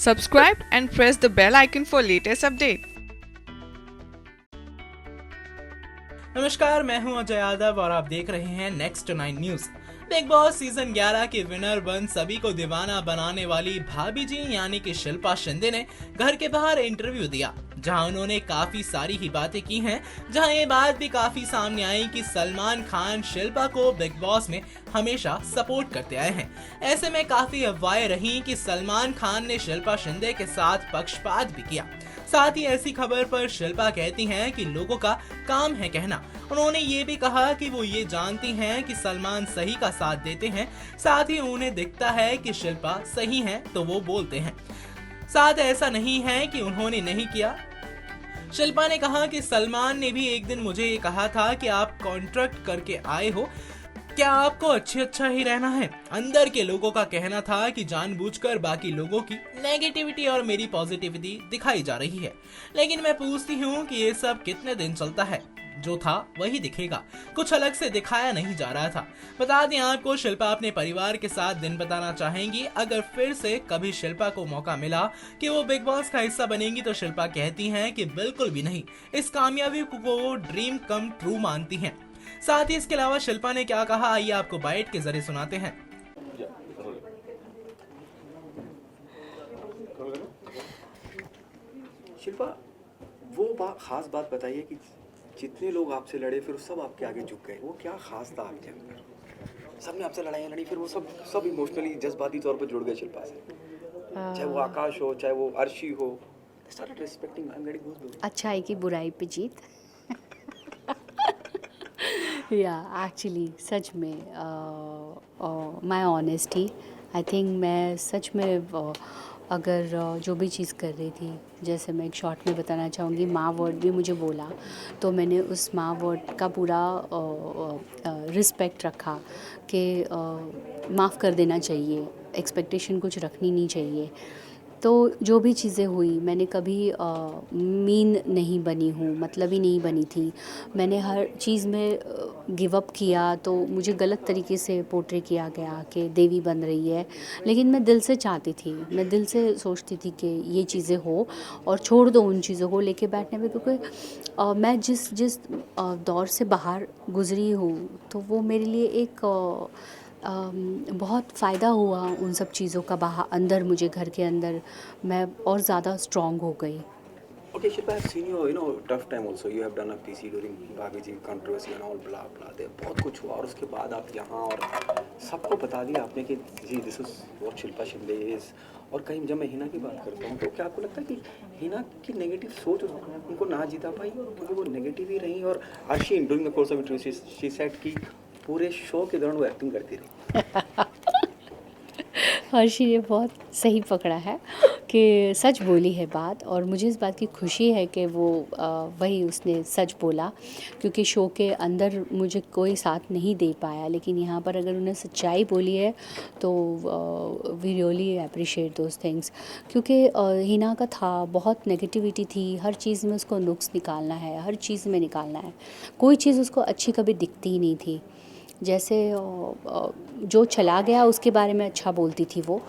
Subscribe and press the bell icon for latest update. नमस्कार, मैं हूं अजय यादव और आप देख रहे हैं next 9 news. Big boss season 11 के विनर बन सभी को दीवाना बनाने वाली भाभी जी यानी कि शिल्पा शिंदे ने घर के बाहर इंटरव्यू दिया, जहां उन्होंने काफी सारी ही बातें की हैं। जहां ये बात भी काफी सामने आई कि सलमान खान शिल्पा को बिग बॉस में हमेशा सपोर्ट करते आए हैं। ऐसे में काफी अफवाहें रही कि सलमान खान ने शिल्पा शिंदे के साथ पक्षपात भी किया। साथ ही ऐसी खबर पर शिल्पा कहती हैं कि लोगों का काम है कहना। उन्होंने ये भी कहा कि वो ये जानती हैं कि सलमान सही का साथ देते हैं, साथ ही उन्हें दिखता है कि शिल्पा सही है तो वो बोलते हैं, साथ ऐसा नहीं है कि उन्होंने नहीं किया। शिल्पा ने कहा कि सलमान ने भी एक दिन मुझे ये कहा था कि आप कॉन्ट्रैक्ट करके आए हो, क्या आपको अच्छा ही रहना है। अंदर के लोगों का कहना था कि जानबूझकर बाकी लोगों की नेगेटिविटी और मेरी पॉजिटिविटी दिखाई जा रही है, लेकिन मैं पूछती हूँ कि ये सब कितने दिन चलता है। जो था वही दिखेगा, कुछ अलग से दिखाया नहीं जा रहा था। बता दें आपको, शिल्पा अपने परिवार के साथ दिन बताना चाहेंगी। अगर फिर से कभी शिल्पा को मौका मिला कि वो बिग बॉस का हिस्सा बनेंगी तो शिल्पा कहती हैं कि बिल्कुल भी नहीं, इस कामयाबी को वो ड्रीम कम ट्रू मानती हैं। साथ ही इसके अलावा शिल्पा ने क्या कहा, आइए आपको बाइट के जरिए सुनाते हैं। शिल्पा, वो खास बात बताइए कि जितने लोग आपसे लड़े फिर सब आपके आगे झुक गए, वो क्या खास था आपके अंदर? सबने आपसे लड़ाइयाँ लड़ी, फिर वो सब इमोशनली जज्बाती तौर पर जुड़ गए शिल्पा से। चाहे वो आकाश हो, चाहे वो अर्शी हो, they started respecting, I'm getting goosebumps. अच्छाई की बुराई पे जीत। या एक्चुअली सच में माय ऑनेस्टी, आई थिंक मैं सच में अगर जो भी चीज़ कर रही थी, जैसे मैं एक शॉर्ट में बताना चाहूँगी, माँ वर्ड भी मुझे बोला तो मैंने उस माँ वर्ड का पूरा रिस्पेक्ट रखा कि माफ़ कर देना चाहिए, एक्सपेक्टेशन कुछ रखनी नहीं चाहिए। तो जो भी चीज़ें हुई, मैंने कभी मीन नहीं बनी हूँ, मतलब ही नहीं बनी थी। मैंने हर चीज़ में गिव अप किया तो मुझे गलत तरीके से पोर्ट्रे किया गया कि देवी बन रही है, लेकिन मैं दिल से चाहती थी, मैं दिल से सोचती थी कि ये चीज़ें हो और छोड़ दो उन चीज़ों को लेके बैठने में, क्योंकि मैं जिस दौर से बाहर गुजरी हूँ तो वो मेरे लिए एक बहुत फ़ायदा हुआ उन सब चीज़ों का। बाहर अंदर मुझे घर के अंदर मैं और ज़्यादा स्ट्रॉन्ग हो गई। Okay, Shilpa, I've seen you tough time also. You have done a PC during भाभी जी controversy and all blah blah. there बहुत कुछ हुआ और उसके बाद आप यहाँ और सबको बता दिया आपने कि जी this is what Shilpa Shinde is। और कहीं जब मैं हिना की बात करता हूँ तो क्या आपको लगता है कि हिना की नेगेटिव सोच उनको ना जीता पाई क्योंकि वो नेगेटिव ही रही? और Arshi during the course of interview she said कि पूरे शो के दौरान वो एक्टिंग करती रही। हर्षी ने बहुत सही पकड़ा है कि सच बोली है बात, और मुझे इस बात की खुशी है कि वो वही उसने सच बोला, क्योंकि शो के अंदर मुझे कोई साथ नहीं दे पाया, लेकिन यहाँ पर अगर उन्हें सच्चाई बोली है तो we really appreciate those things. क्योंकि हिना का था बहुत नेगेटिविटी थी, हर चीज़ में उसको नुक्स निकालना है, हर चीज़ में निकालना है, कोई चीज़ उसको अच्छी कभी दिखती ही नहीं थी। जैसे जो चला गया उसके बारे में अच्छा बोलती थी, वो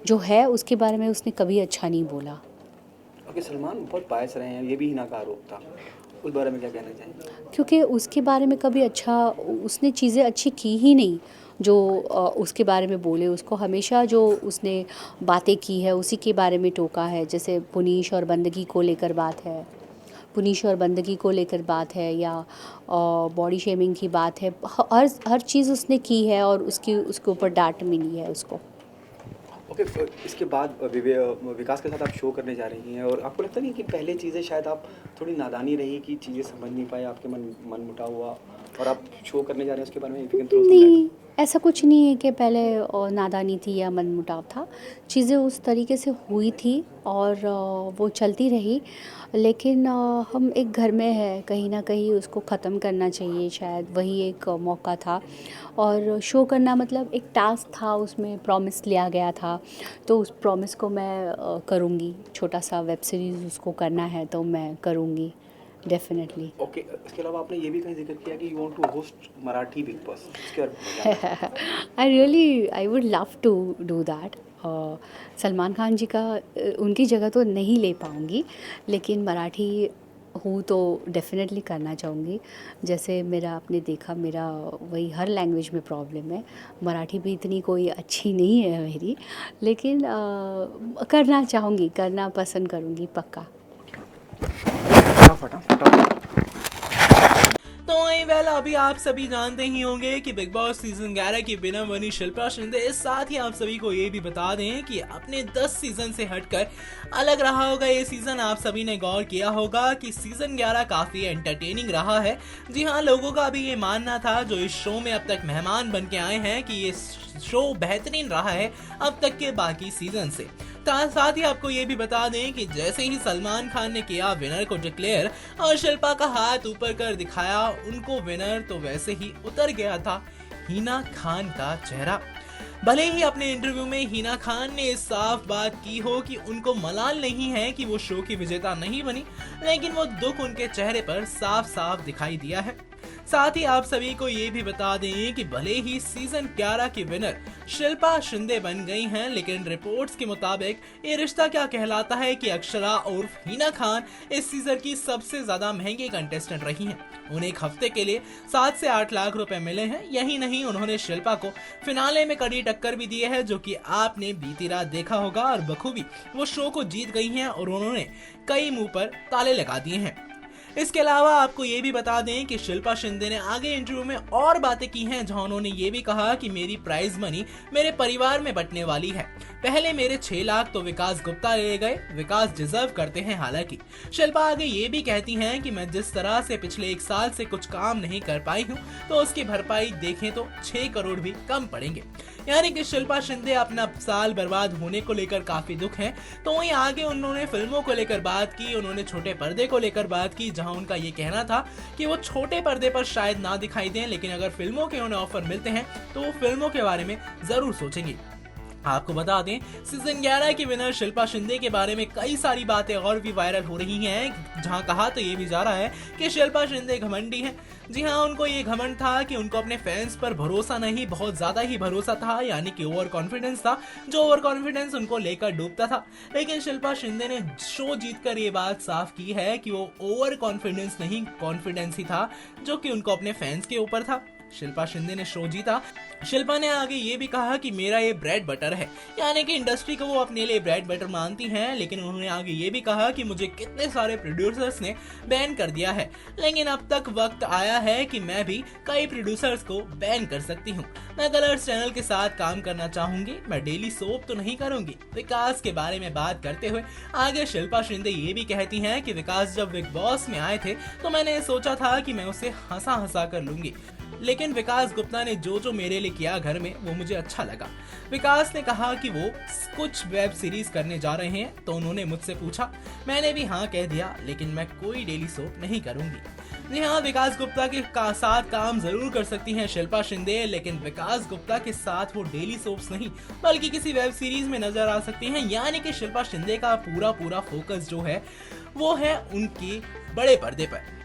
जो है उसके बारे में उसने कभी अच्छा नहीं बोला। ओके, सलमान बहुत बायस रहे हैं, ये भी हिना का आरोप था, उस बारे में क्या कहना चाहेंगे? क्योंकि उसके बारे में कभी अच्छा उसने चीज़ें अच्छी की ही नहीं जो उसके बारे में बोले। उसको हमेशा जो उसने बातें की है उसी के बारे में टोका है। जैसे पुनीश और बंदगी को लेकर बात है, पुनीश और बंदगी को लेकर बात है, या बॉडी शेमिंग की बात है, हर चीज़ उसने की है और उसके ऊपर डांट मिली है उसको। ओके, इसके बाद विकास के साथ आप शो करने जा रही हैं और आपको लगता नहीं कि पहले चीज़ें शायद आप थोड़ी नादानी रही कि चीज़ें समझ नहीं पाए, आपके मन मुटाव हुआ और आप शो करने जा रहे हैं उसके बारे में if you can throw some light? नहीं, ऐसा कुछ नहीं है कि पहले नादानी थी या मनमुटाव था। चीज़ें उस तरीके से हुई थी और वो चलती रही, लेकिन हम एक घर में हैं, कहीं ना कहीं उसको ख़त्म करना चाहिए, शायद वही एक मौका था। और शो करना मतलब एक टास्क था, उसमें प्रॉमिस लिया गया था, तो उस प्रॉमिस को मैं करूँगी। छोटा सा वेब सीरीज़ उसको करना है तो मैं करूँगी डेफिनेटली। ओके, इसके अलावा आपने ये भी कहीं जिक्र किया कि you want to host Marathi Bigg Boss, इसके बारे में I would love to do that. Salman Khan ji का उनकी जगह तो नहीं ले पाऊँगी, लेकिन मराठी हूँ तो डेफ़िनेटली करना चाहूँगी। जैसे मेरा आपने देखा, मेरा वही हर लैंग्वेज में प्रॉब्लम है, मराठी भी इतनी कोई अच्छी नहीं है मेरी, लेकिन करना चाहूँगी, करना पसंद करूँगी पक्का। तो वेल अभी आप सभी जानते ही होंगे कि बिग बॉस सीजन 11 की विनर बनी शिल्पा शिंदे। साथ ही आप सभी को ये भी बता दें कि अपने 10 सीजन से हटकर अलग रहा होगा ये सीजन। आप सभी ने गौर किया होगा कि सीजन 11 काफी एंटरटेनिंग रहा है। जी हाँ, लोगों का भी ये मानना था जो इस शो में अब तक मेहमान बन के आए हैं कि ये शो बेहतरीन रहा है अब तक के बाकी सीजन से। साथ ही आपको ये भी बता दें कि जैसे ही सलमान खान ने किया विनर को डिक्लेयर और शिल्पा का हाथ ऊपर कर दिखाया उनको विनर, तो वैसे ही उतर गया था हिना खान का चेहरा। भले ही अपने इंटरव्यू में हिना खान ने साफ बात की हो कि उनको मलाल नहीं है कि वो शो की विजेता नहीं बनी, लेकिन वो दुख उनके चेहरे पर साफ साफ दिखाई दिया है। साथ ही आप सभी को ये भी बता दें कि भले ही सीजन 11 की विनर शिल्पा शिंदे बन गई हैं, लेकिन रिपोर्ट्स के मुताबिक ये रिश्ता क्या कहलाता है कि अक्षरा उर्फ हिना खान इस सीजन की सबसे ज्यादा महंगी कंटेस्टेंट रही हैं। उन्हें एक हफ्ते के लिए 7 से 8 लाख रुपए मिले हैं। यही नहीं, उन्होंने शिल्पा को फिनाले में कड़ी टक्कर भी दी है, जो कि आपने बीती रात देखा होगा, और बखूबी वो शो को जीत गई हैं और उन्होंने कई मुंह पर ताले लगा दिए हैं। इसके अलावा आपको ये भी बता दें कि शिल्पा शिंदे ने आगे इंटरव्यू में और बातें की हैं, जहां उन्होंने ये भी कहा कि मेरी प्राइज मनी मेरे परिवार में बंटने वाली है। पहले मेरे 6 लाख तो विकास गुप्ता ले गए, विकास डिजर्व करते हैं। हालांकि शिल्पा आगे ये भी कहती हैं कि मैं जिस तरह से पिछले 1 साल से कुछ काम नहीं कर पाई हूँ, तो उसकी भरपाई देखें तो 6 करोड़ भी कम पड़ेंगे। यानी कि शिल्पा शिंदे अपना साल बर्बाद होने को लेकर काफी दुख है। तो वहीं आगे उन्होंने फिल्मों को लेकर बात की, उन्होंने छोटे पर्दे को लेकर बात की, जहां उनका ये कहना था कि वो छोटे पर्दे पर शायद ना दिखाई दें, लेकिन अगर फिल्मों के उन्हें ऑफर मिलते हैं तो वो फिल्मों के बारे में जरूर सोचेंगी। आपको बता दें, सीजन 11 की विनर शिल्पा शिंदे के बारे में कई सारी बातें और भी वायरल हो रही हैं, जहां कहा तो ये भी जा रहा है कि शिल्पा शिंदे घमंडी हैं। जी हाँ, उनको ये घमंड था कि उनको अपने फैंस पर भरोसा नहीं, बहुत ज्यादा ही भरोसा था, यानी कि ओवर कॉन्फिडेंस था, जो ओवर कॉन्फिडेंस उनको लेकर डूबता था। लेकिन शिल्पा शिंदे ने शो जीतकर ये बात साफ की है कि वो ओवर कॉन्फिडेंस नहीं, कॉन्फिडेंस ही था, जो कि उनको अपने फैंस के ऊपर था। शिल्पा शिंदे ने शो जीता। शिल्पा ने आगे ये भी कहा कि मेरा ये ब्रेड बटर है, यानी कि इंडस्ट्री को वो अपने लिए ब्रेड बटर मानती हैं। लेकिन उन्होंने आगे ये भी कहा कि मुझे कितने सारे प्रोड्यूसर्स ने बैन कर दिया है, लेकिन अब तक वक्त आया है कि मैं भी कई प्रोड्यूसर्स को बैन कर सकती हूँ। मैं कलर्स चैनल के साथ काम करना चाहूंगी, मैं डेली सोप तो नहीं करूंगी। विकास के बारे में बात करते हुए आगे शिल्पा शिंदे ये भी कहती हैं कि विकास जब बिग बॉस में आए थे तो मैंने सोचा था कि मैं उसे हंसा हंसा कर लूंगी, लेकिन विकास गुप्ता ने जो मेरे लिए किया घर में वो मुझे अच्छा लगा। विकास ने कहा कि वो कुछ वेब सीरीज करने जा रहे हैं, तो उन्होंने मुझसे पूछा, मैंने भी हाँ कह दिया, लेकिन मैं कोई डेली सोप नहीं करूंगी। जी हाँ, विकास गुप्ता के साथ काम जरूर कर सकती हैं शिल्पा शिंदे, लेकिन विकास गुप्ता के साथ वो डेली सोप्स नहीं बल्कि किसी वेब सीरीज में नजर आ सकती हैं। यानी कि शिल्पा शिंदे का पूरा फोकस जो है वो है उनके बड़े पर्दे पर।